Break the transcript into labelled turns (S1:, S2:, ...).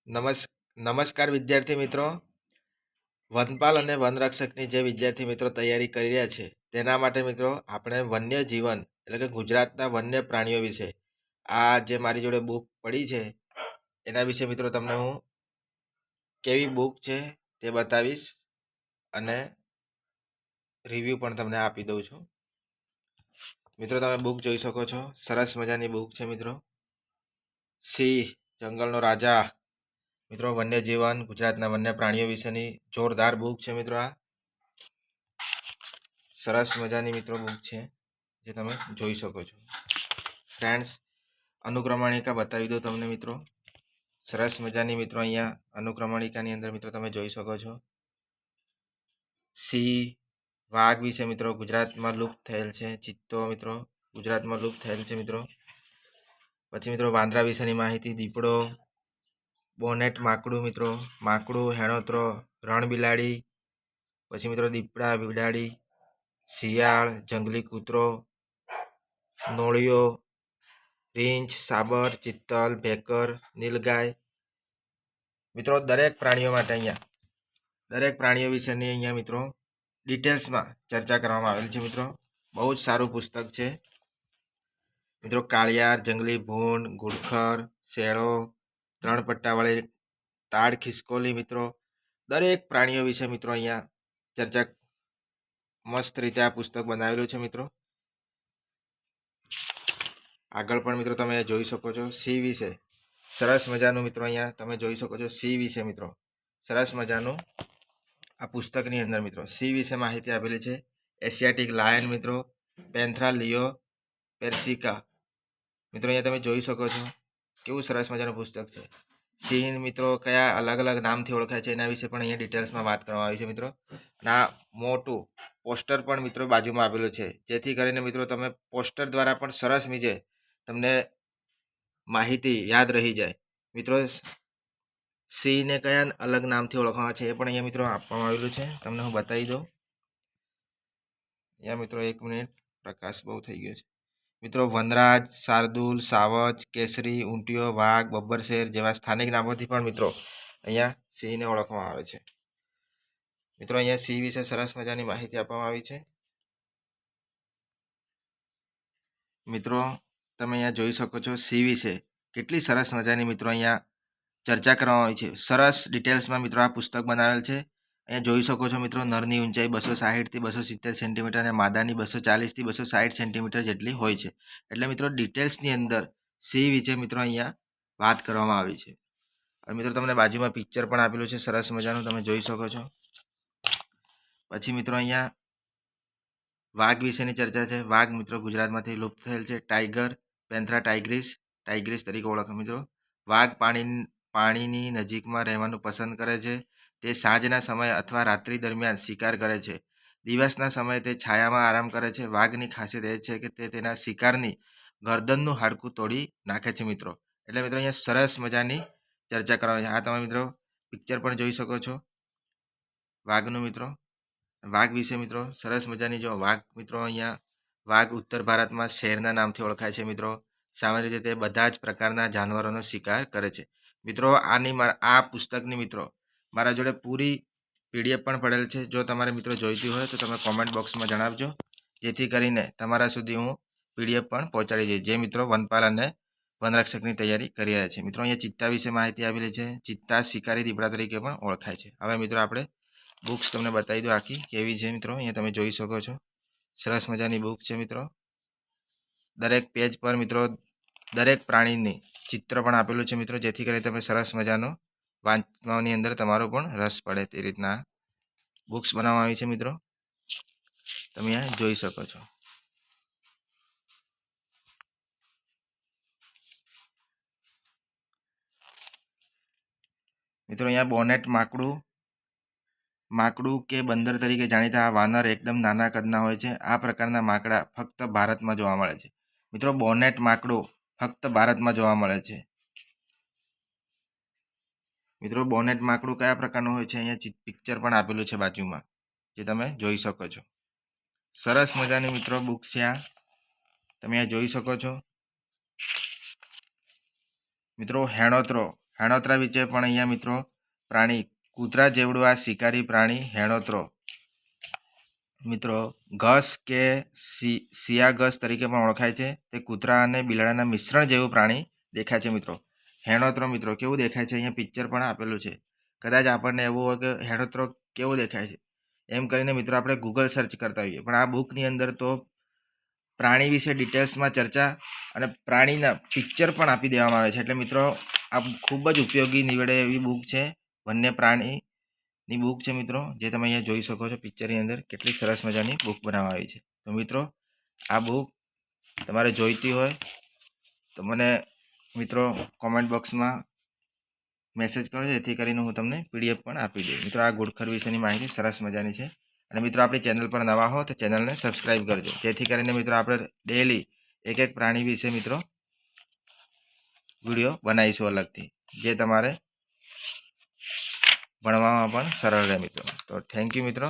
S1: નમસ નમસ્કાર વિદ્યાર્થી મિત્રો. વનપાલ અને વનરક્ષકની જે વિદ્યાર્થી મિત્રો તૈયારી કરી રહ્યા છે તેના માટે મિત્રો આપણે વન્ય જીવન એટલે કે ગુજરાતના વન્ય પ્રાણીઓ વિશે આ જે મારી જોડે બુક પડી છે એના વિશે મિત્રો તમને હું કેવી બુક છે તે બતાવીશ અને રિવ્યૂ પણ તમને આપી દઉં છું. મિત્રો તમે બુક જોઈ શકો છો, સરસ મજાની બુક છે મિત્રો. સિંહ જંગલનો રાજા મિત્રો, વન્યજીવન ગુજરાતના વન્ય પ્રાણીઓ વિશેની જોરદાર બુક છે મિત્રો. આ સરસ મજાની મિત્રો બુક છે જે તમે જોઈ શકો છો. ફ્રેન્ડ્સ, અનુક્રમણિકા બતાવી દો તમને મિત્રો. સરસ મજાની મિત્રો અહીંયા અનુક્રમણિકાની અંદર મિત્રો તમે જોઈ શકો છો. સિંહ વાઘ વિશે મિત્રો ગુજરાતમાં લુપ્ત થયેલ છે. ચિત્તો મિત્રો ગુજરાતમાં લુપ્ત થયેલ છે મિત્રો. પછી મિત્રો વાંદરા વિશેની માહિતી, દીપડો, બોનેટ માકડું મિત્રો, માકડું, હેણોત્રો, રણ બિલાડી, પછી મિત્રો દીપડા, બિલાડી, શિયાળ, જંગલી કૂતરો, નોળિયો, રીંછ, સાબર, ચિત્તલ, ભેકર, નીલગાય મિત્રો દરેક પ્રાણીઓ માટે અહીંયા દરેક પ્રાણીઓ વિશેની અહીંયા મિત્રો ડિટેલ્સમાં ચર્ચા કરવામાં આવેલી છે મિત્રો. બહુ જ સારું પુસ્તક છે મિત્રો. કાળિયાર, જંગલી ભૂંડ, ઘુડખર, શેળો, 3 પટ્ટાવાળી તાડ, ખિસકોલી મિત્રો દરેક પ્રાણીઓ વિશે મિત્રો અહીંયા ચર્ચા મસ્ત રીતે આ પુસ્તક બનાવેલું છે મિત્રો. આગળ પણ મિત્રો તમે જોઈ શકો છો સિંહ વિશે સરસ મજાનું મિત્રો અહીંયા તમે જોઈ શકો છો. સિંહ વિશે મિત્રો સરસ મજાનું આ પુસ્તકની અંદર મિત્રો સિંહ વિશે માહિતી આપેલી છે. એશિયાટિક લાયન મિત્રો, પેન્થરા લિયો પેર્સિકા મિત્રો અહીંયા તમે જોઈ શકો છો. કેવું સરસ મજાનું પુસ્તક છે. સિંહ મિત્રો કયા અલગ અલગ નામથી ઓળખાય છે એના વિશે પણ અહીંયા ડિટેલ્સમાં વાત કરવામાં આવી છે મિત્રો. ના મોટું પોસ્ટર પણ મિત્રો બાજુમાં આપેલું છે, જેથી કરીને મિત્રો તમે પોસ્ટર દ્વારા પણ સરસ મીજે તમને માહિતી યાદ રહી જાય મિત્રો. સિંહને કયા અલગ નામથી ઓળખવામાં છે એ પણ અહીંયા મિત્રો આપવામાં આવેલું છે. તમને હું બતાવી દઉં અહીંયા મિત્રો. 1 મિનિટ, પ્રકાશ બહુ થઈ ગયો છે મિત્રો. વનરાજ, શાર્દુલ, સાવજ, કેસરી, ઊંટિયો, વાઘ, બબ્બરશેર જેવા સ્થાનિક નામોથી પણ મિત્રો અહીંયા સિંહને ઓળખવામાં આવે છે મિત્રો. અહીંયા સિંહ વિશે સરસ મજાની માહિતી આપવામાં આવી છે મિત્રો. તમે અહીંયા જોઈ શકો છો સિંહ વિશે કેટલી સરસ મજાની મિત્રો અહીંયા ચર્ચા કરવામાં આવી છે. સરસ ડિટેલ્સમાં મિત્રો આ પુસ્તક બનાવેલ છે. અહીંયા જોઈ શકો છો મિત્રો નરની ઊંચાઈ 260 થી 270 સેન્ટીમીટર અને માદાની 240 થી 260 સેન્ટીમીટર જેટલી હોય છે. એટલે મિત્રો ડિટેલ્સની અંદર સિંહ વિશે મિત્રો અહીંયા વાત કરવામાં આવી છે. અને મિત્રો તમને બાજુમાં પિક્ચર પણ આપેલું છે સરસ મજાનું, તમે જોઈ શકો છો. પછી મિત્રો અહીંયા વાઘ વિશેની ચર્ચા છે. વાઘ મિત્રો ગુજરાતમાંથી લુપ્ત થયેલ છે. ટાઈગર, પેન્થરા ટાઈગ્રીસ તરીકે ઓળખે મિત્રો. વાઘ પાણીની નજીકમાં રહેવાનું પસંદ કરે છે. તે સાંજના સમયે અથવા રાત્રિ દરમિયાન શિકાર કરે છે. દિવસના સમયે તે છાયામાં આરામ કરે છે. વાઘની ખાસિયત એ છે કે તે તેના શિકારની ગરદનનું હાડકું તોડી નાખે છે મિત્રો. એટલે મિત્રો અહીંયા સરસ મજાની ચર્ચા કરવામાં છે. આ તમે મિત્રો પિક્ચર પણ જોઈ શકો છો વાઘનું મિત્રો. વાઘ વિશે મિત્રો સરસ મજાની જો વાઘ મિત્રો અહીંયા વાઘ ઉત્તર ભારતમાં શેરના નામથી ઓળખાય છે મિત્રો. સામાન્ય રીતે તે બધા જ પ્રકારના જાનવરોનો શિકાર કરે છે મિત્રો. આ પુસ્તકની મિત્રો મારા જોડે પૂરી પીડીએફ પણ પડેલ છે. જો તમારે મિત્રો જોઈતી હોય તો તમે કોમેન્ટ બોક્સમાં જણાવજો, જેથી કરીને તમારા સુધી હું પીડીએફ પણ પહોંચાડી દઈશ જે મિત્રો વનપાલ અને વનરક્ષકની તૈયારી કરી રહ્યા છે મિત્રો. અહીંયા ચિત્તા વિશે માહિતી આપેલી છે. ચિત્તા શિકારી દીપડા તરીકે પણ ઓળખાય છે. હવે મિત્રો આપણે બુક્સ તમને બતાવી દો આખી કેવી છે મિત્રો. અહીંયા તમે જોઈ શકો છો સરસ મજાની બુક છે મિત્રો. દરેક પેજ પર મિત્રો દરેક પ્રાણીની ચિત્ર પણ આપેલું છે મિત્રો, જેથી કરીને તમે સરસ મજાનો વાંચવાની અંદર તમારો પણ રસ પડે તે રીતના બુક્સ બનાવવામાં આવી છે મિત્રો. તમે અહીંયા જોઈ શકો છો મિત્રો. અહીંયા બોનેટ માકડું કે બંદર તરીકે જાણીતા આ વાનર એકદમ નાના કદના હોય છે. આ પ્રકારના માકડા ફક્ત ભારતમાં જોવા મળે છે મિત્રો. બોનેટ માકડું ફક્ત ભારતમાં જોવા મળે છે મિત્રો. બોનેટ માકડું કયા પ્રકારનું હોય છે અહીંયા પિક્ચર પણ આપેલું છે બાજુમાં, જે તમે જોઈ શકો છો. સરસ મજાની મિત્રો બુક છે આ, તમે અહીંયા જોઈ શકો છો મિત્રો. હેણોત્રા વિશે પણ અહીંયા મિત્રો પ્રાણી કૂતરા જેવડું આ શિકારી પ્રાણી હેણોત્રો મિત્રો ઘસ કે સિયાઘસ તરીકે પણ ઓળખાય છે. તે કૂતરા અને બિલાડાના મિશ્રણ જેવું પ્રાણી દેખાય છે મિત્રો. હેણોત્રો મિત્રો કેવું દેખાય છે અહીંયા પિક્ચર પણ આપેલું છે. કદાચ આપણને એવું હોય કે હેણોત્રો કેવો દેખાય છે એમ કરીને મિત્રો આપણે ગૂગલ સર્ચ કરતા હોઈએ, પણ આ બુકની અંદર તો પ્રાણી વિશે ડિટેલ્સમાં ચર્ચા અને પ્રાણીના પિક્ચર પણ આપી દેવામાં આવે છે. એટલે મિત્રો આ ખૂબ જ ઉપયોગી નીવડે એવી બુક છે. વન્ય પ્રાણીની બુક છે મિત્રો, જે તમે અહીંયા જોઈ શકો છો પિક્ચરની અંદર કેટલી સરસ મજાની બુક બનાવવામાં આવી છે. તો મિત્રો આ બુક તમારે જોઈતી હોય તો મને મિત્રો કોમેન્ટ બોક્સમાં મેસેજ કરો, જેથી કરીને હું તમને PDF પણ આપી દઉં. મિત્રો આ ઘુડખર વિશેની માહિતી સરસ મજાની છે. અને મિત્રો આપણી ચેનલ પર નવા હો તો ચેનલને સબસ્ક્રાઈબ કરજો, જેથી કરીને મિત્રો આપણે ડેલી એક પ્રાણી વિશે મિત્રો વિડીયો બનાવીશું અલગથી, જે તમારે ભણવામાં પણ સરળ રહે મિત્રો. તો થેન્ક યુ મિત્રો.